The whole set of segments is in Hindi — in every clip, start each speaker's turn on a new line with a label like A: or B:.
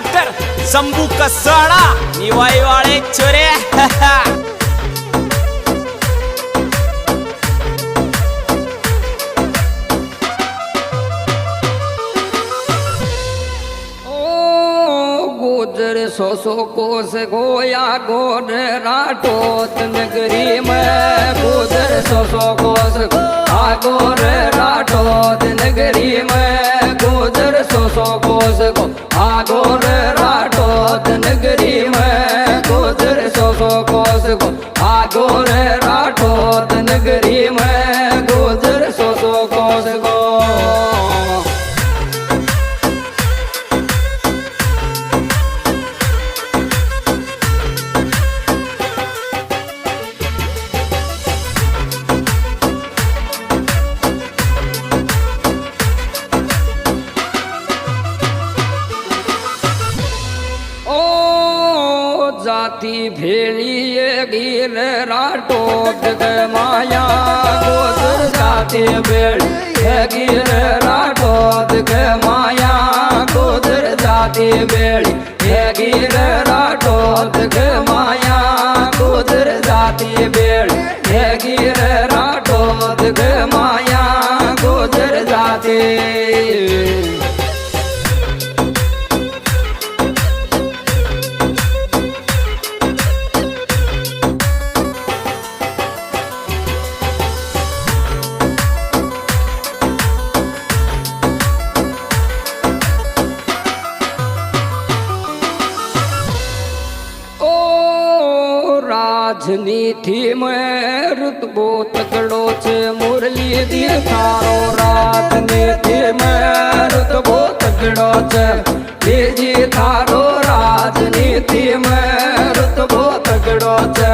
A: डायरेक्टर शंभू कसाड़ा निवाई वाले छोरे
B: सो कोस गोया गोर राठौत नगरी में गुजर सो कोस गोर राठौत नगरी में गुजर सो कोस गोर राठौत नगरी में गुजर सो कोस गोर राठौत नगरी में गुजर सो कोस गो जाती भेड़िए गिर राठौत माया गोदर जाती भेड़िए गिर राठौत माया गोदर जाती भेड़िए गिर राठौत माया गोदर जाती भेड़िए गिर राठौत माया गोदर जाती राजनीति में रुतबो तगड़ो छे मुरली दी थारो राजनीति में रुतबो तगड़ो छे लीजी थारो राजनीति में रुतबो तगड़ो छे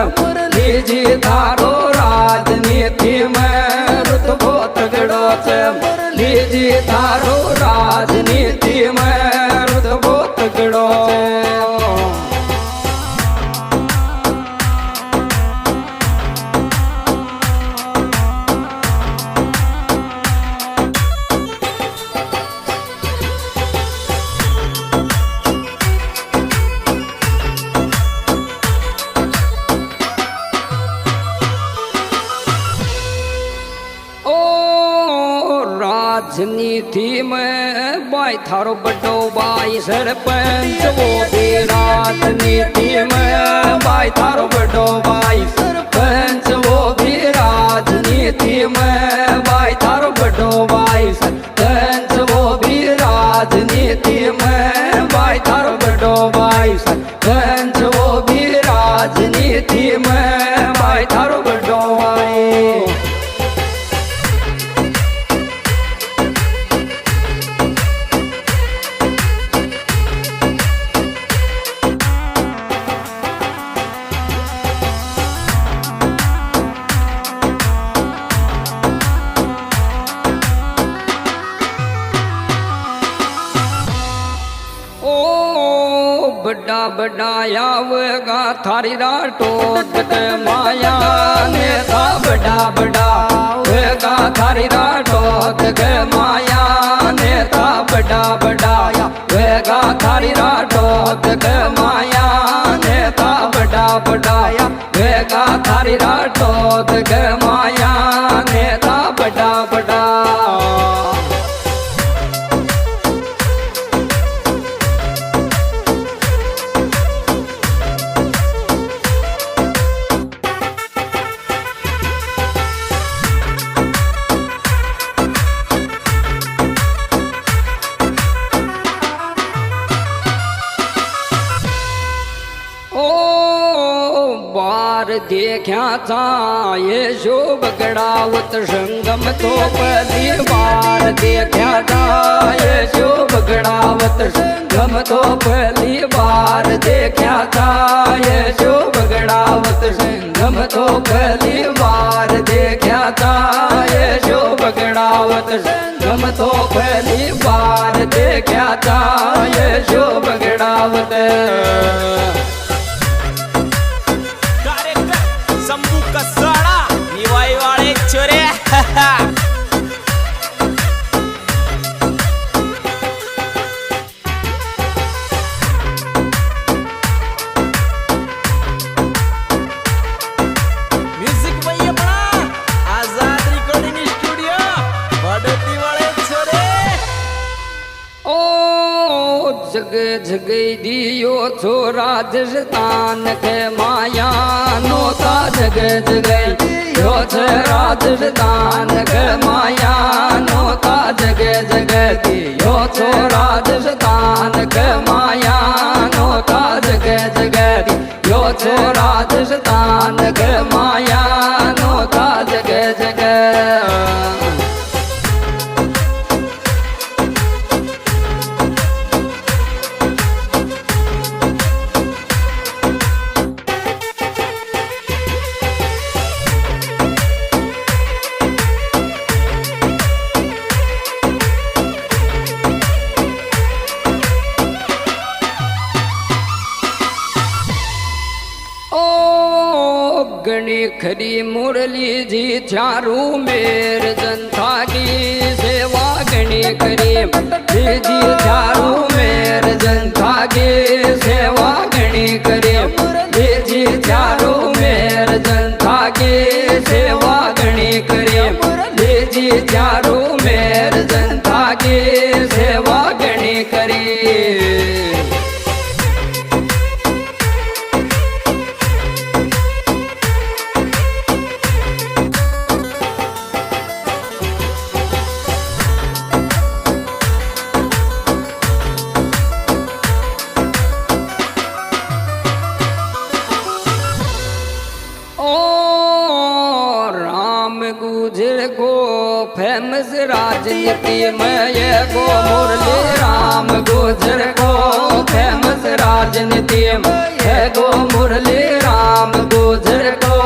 B: लीजी थारो राजनीति में रुतबो तगड़ो छे लीजी थारो राजनीति में रुतबो तगड़ो छे राजनीति में बाई थारो बड़ो बाई सरपंच वो भी राजनीति में बाई थारो बड़ो बाई सरपंच वो भी राजनीति में बाई थारो बड़ो बाई सरपंच वो भी राजनीति में बाई थारो बड़ो बाई सरपंच वो भी राजनीति में बाई थारो बड़ो बाई बड़ा बड़ा आवेगा थारी राठौत माया नेता बड़ा बड़ा आवेगा थारी राठौत माया नेता बड़ा बड़ा आवेगा थारी राठौत माया नेता बड़ा बड़ा आवेगा थारी राठौत माया नेता बड़ा बड़ा देखा था ये शो बगड़ावत संगम तो पहली बार देखा था ये शो बगड़ावत संगम तो पहली बार देखा था ये शो बगड़ावत संगम तो पहली बार देखा था ये शो बगड़ावत संगम तो पहली बार देखा था ये शो बगड़ावत
A: शंभू कसाड़ा निवाई वाले छोरे
B: जग जग दियो छो राजस्थान के माया नोता जग जग दियो छो राजस्थान के माया नोता जग जग दियो छो राजस्थान के माया नोता जग जग दियो छो राजस्थान के माया नोता जग जग गणी खरी मुरली जी चारू मेर जनता की सेवा गणी खरी जी चारू मेर जनता की सेवा गणी करी जी चारू मेर जनता की सेवा गणी करी जी चारू मेर जनता की सेवा गणी करी गुजर गो फेमस राजनीति में ये गो मुरली राम गुजर गो फेमस राजनीति में ये गो मुरली राम गुजर गो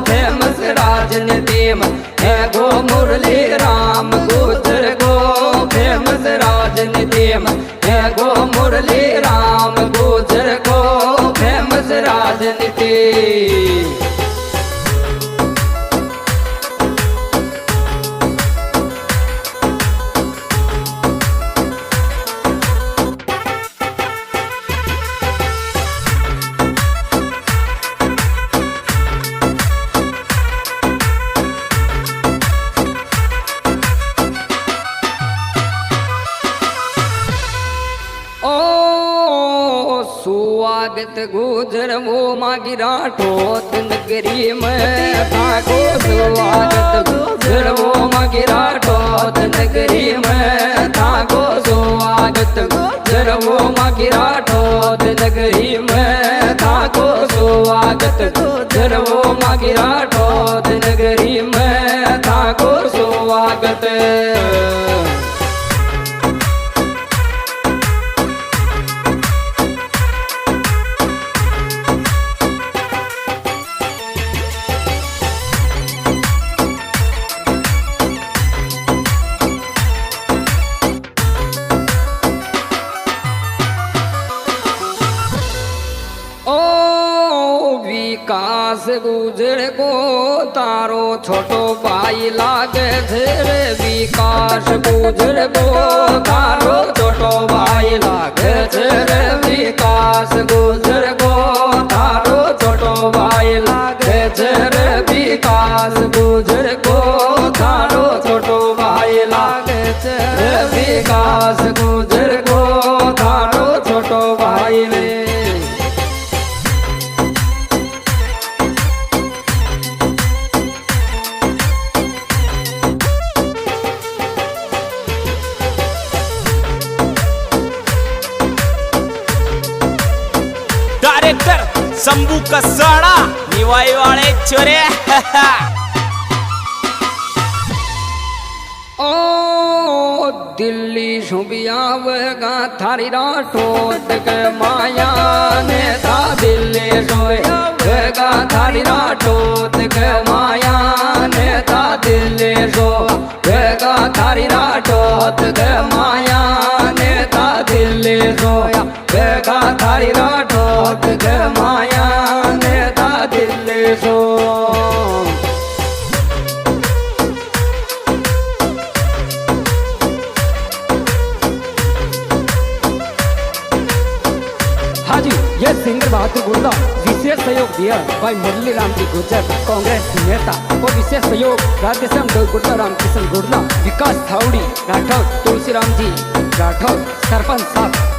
B: फेमस राजनीति में ये गो मुरली राम गुजर गो फेमस राजनीति में ये गो मुरली राम गुजर गो फेमस राजनीति स्वागत गुजर वो मागी राठौत नगरी में थाको स्वागत गुजर वो मागी राठौत नगरी में थाको स्वागत गुजर वो मागी राठौत नगरी में थाको स्वागत गुजर वो मागी राठौत नगरी में थाको स्वागत विकास गुजर को तारो छोटो भाई लागे थे रे विकास गुजर को तारो छोटो भाई लागे थे रे विकास गुजर को तारो छोटो भाई लागे थे रे विकास गुजर को तारो छोटो भाई लागे थे रे विकास गुजर को तारो छोटो भाई रे
A: डायरेक्टर शंभू कसाड़ा निवाई वाले चोरे
B: ओ दिल्ली सुबियावेगा थारी राठौत के माया ने था दिल्ली सोएगा थारी राठौत के माया ने था दिल्ली सोएगा थारी राठौत के माया ने था दिल्ली सोया वेगा थारी राठौत के माया ने था दिल्ली सो हाजी ये सिंगर बहादुर गुर्दा विशेष सहयोग दिया भाई मुरली राम जी गुर्जर कांग्रेस नेता और विशेष सहयोग राधेश्याम गुर्दा राम किशन गुर्दा विकास थावड़ी राठौर तुलसी राम जी राठौर सरपंच साहब